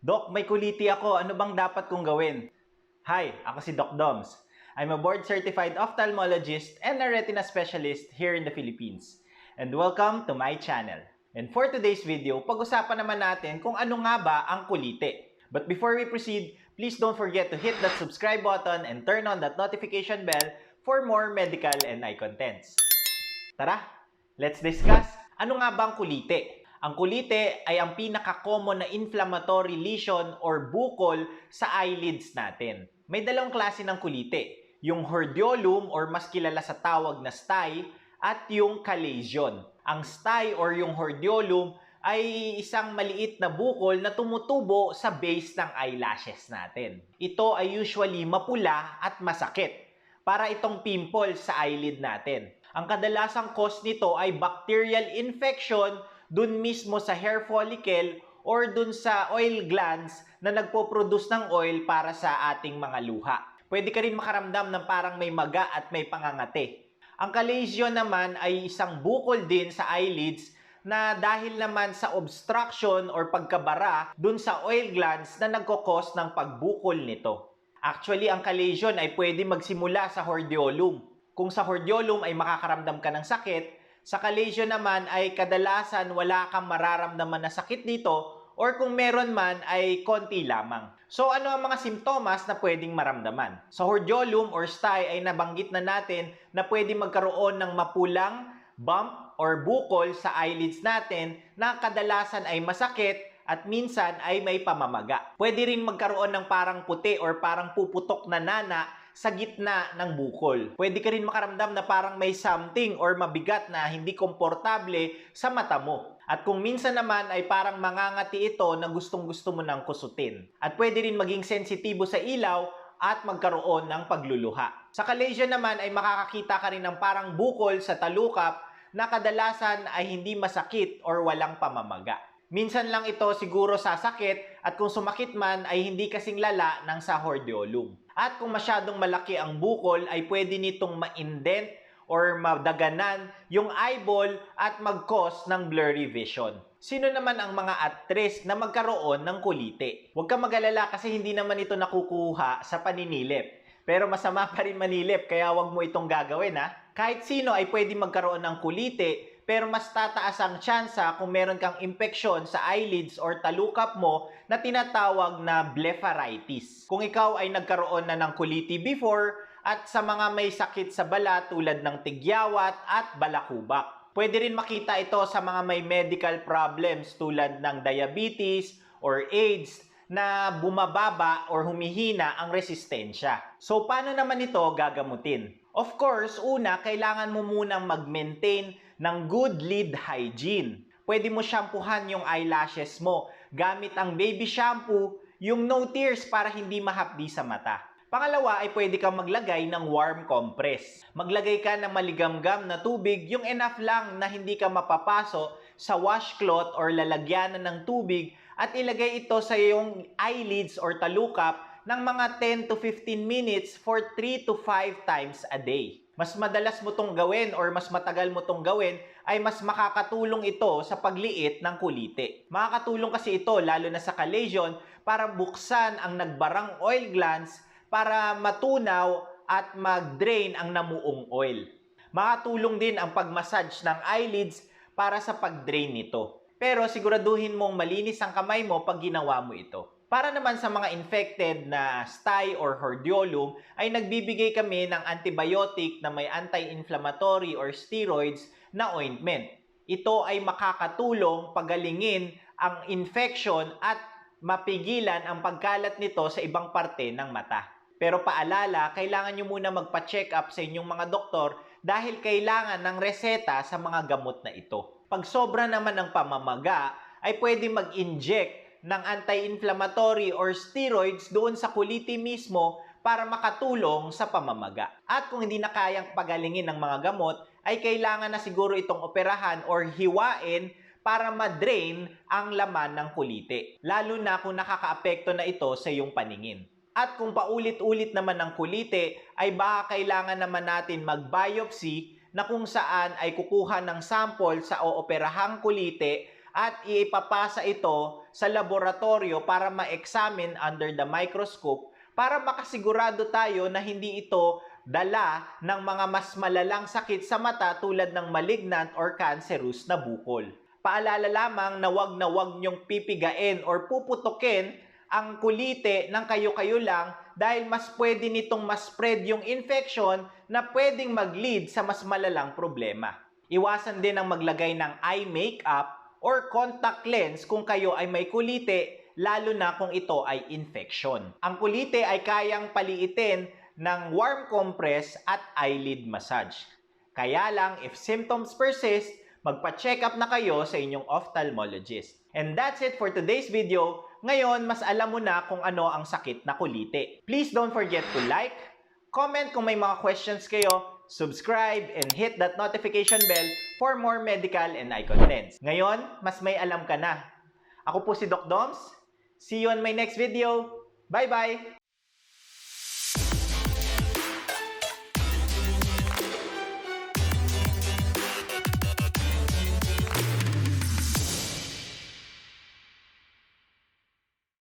Doc, may kuliti ako. Ano bang dapat kong gawin? Hi, ako si Doc Doms. I'm a board-certified ophthalmologist and a retina specialist here in the Philippines. And welcome to my channel. And for today's video, pag-usapan naman natin kung ano nga ba ang kuliti. But before we proceed, please don't forget to hit that subscribe button and turn on that notification bell for more medical and eye contents. Tara, let's discuss. Ano nga ba ang kulite? Ang kulite ay ang pinaka-common na inflammatory lesion or bukol sa eyelids natin. May dalawang klase ng kulite, yung hordeolum or mas kilala sa tawag na stye at yung chalazion. Ang stye or yung hordeolum ay isang maliit na bukol na tumutubo sa base ng eyelashes natin. Ito ay usually mapula at masakit, para itong pimple sa eyelid natin. Ang kadalasang cause nito ay bacterial infection dun mismo sa hair follicle or dun sa oil glands na nagpo-produce ng oil para sa ating mga luha. Pwede ka rin makaramdam ng parang may maga at may pangangati. Ang chalazion naman ay isang bukol din sa eyelids na dahil naman sa obstruction or pagkabara dun sa oil glands na nagkokos ng pagbukol nito. Actually, ang chalazion ay pwede magsimula sa hordeolum. Kung sa hordeolum ay makakaramdam ka ng sakit, sa chalazion naman ay kadalasan wala kang mararamdaman na sakit dito or kung meron man ay konti lamang. So ano ang mga simptomas na pwedeng maramdaman? Sa hordeolum or stye ay nabanggit na natin na pwede magkaroon ng mapulang bump or bukol sa eyelids natin na kadalasan ay masakit at minsan ay may pamamaga. Pwede rin magkaroon ng parang puti or parang puputok na nana sa gitna ng bukol. Pwede ka rin makaramdam na parang may something or mabigat na hindi komportable sa mata mo. At kung minsan naman ay parang mangangati ito na gustong-gusto mo nang kusutin. At pwede rin maging sensitibo sa ilaw at magkaroon ng pagluluha. Sa chalazion naman ay makakakita ka rin ng parang bukol sa talukap na kadalasan ay hindi masakit or walang pamamaga. Minsan lang ito siguro sasakit at kung sumakit man ay hindi kasing lala ng sa hordeolum. At kung masyadong malaki ang bukol ay pwede nitong ma-indent or madaganan yung eyeball at mag-cause ng blurry vision. Sino naman ang mga at risk na magkaroon ng kulite? Huwag kang mag-alala kasi hindi naman ito nakukuha sa paninilip. Pero masama pa rin manilip kaya huwag mo itong gagawin ha. Kahit sino ay pwede magkaroon ng kulite pero mas tataas ang tsansa kung meron kang impeksyon sa eyelids or talukap mo na tinatawag na blepharitis. Kung ikaw ay nagkaroon na ng kuliti before at sa mga may sakit sa balat tulad ng tigyawat at balakubak. Pwede rin makita ito sa mga may medical problems tulad ng diabetes or AIDS na bumababa or humihina ang resistensya. So paano naman ito gagamutin? Of course, una, kailangan mo munang mag-maintain ng good lid hygiene. Pwede mo shampoohan yung eyelashes mo gamit ang baby shampoo, yung no tears para hindi mahapdi sa mata. Pangalawa ay pwede kang maglagay ng warm compress. Maglagay ka ng maligamgam na tubig, yung enough lang na hindi ka mapapaso sa washcloth or lalagyanan ng tubig at ilagay ito sa iyong eyelids or talukap ng mga 10 to 15 minutes for 3 to 5 times a day. Mas madalas mo tong gawin or mas matagal mo tong gawin ay mas makakatulong ito sa pagliit ng kulite. Makakatulong kasi ito lalo na sa chalazion para buksan ang nagbarang oil glands para matunaw at mag-drain ang namuong oil. Makatulong din ang pag-massage ng eyelids para sa pag-drain nito. Pero siguraduhin mong malinis ang kamay mo pag ginawa mo ito. Para naman sa mga infected na stye or hordeolum, ay nagbibigay kami ng antibiotic na may anti-inflammatory or steroids na ointment. Ito ay makakatulong pagalingin ang infection at mapigilan ang pagkalat nito sa ibang parte ng mata. Pero paalala, kailangan nyo muna magpa-check up sa inyong mga doktor dahil kailangan ng reseta sa mga gamot na ito. Pag sobra naman ng pamamaga, ay pwede mag-inject ng anti-inflammatory or steroids doon sa kuliti mismo para makatulong sa pamamaga. At kung hindi na kayang pagalingin ng mga gamot, ay kailangan na siguro itong operahan or hiwain para ma-drain ang laman ng kulite. Lalo na kung nakakaapekto na ito sa iyong paningin. At kung paulit-ulit naman ng kulite, ay baka kailangan naman natin mag-biopsy na kung saan ay kukuha ng sample sa ooperahang kulite at ipapasa ito sa laboratorio para ma-examine under the microscope para makasigurado tayo na hindi ito dala ng mga mas malalang sakit sa mata tulad ng malignant or cancerous na bukol. Paalala lamang na wag niyong pipigain or puputukin ang kulite ng kayo-kayo lang dahil mas pwede nitong mas-spread yung infection na pwedeng mag-lead sa mas malalang problema. Iwasan din ang maglagay ng eye makeup or contact lens kung kayo ay may kulite, lalo na kung ito ay infection. Ang kulite ay kayang paliitin ng warm compress at eyelid massage. Kaya lang, if symptoms persist, magpa-check up na kayo sa inyong ophthalmologist. And that's it for today's video. Ngayon, mas alam mo na kung ano ang sakit na kulite. Please don't forget to like, comment kung may mga questions kayo, subscribe, and hit that notification bell for more medical and eye contents. Ngayon, mas may alam ka na. Ako po si Doc Doms. See you on my next video. Bye-bye!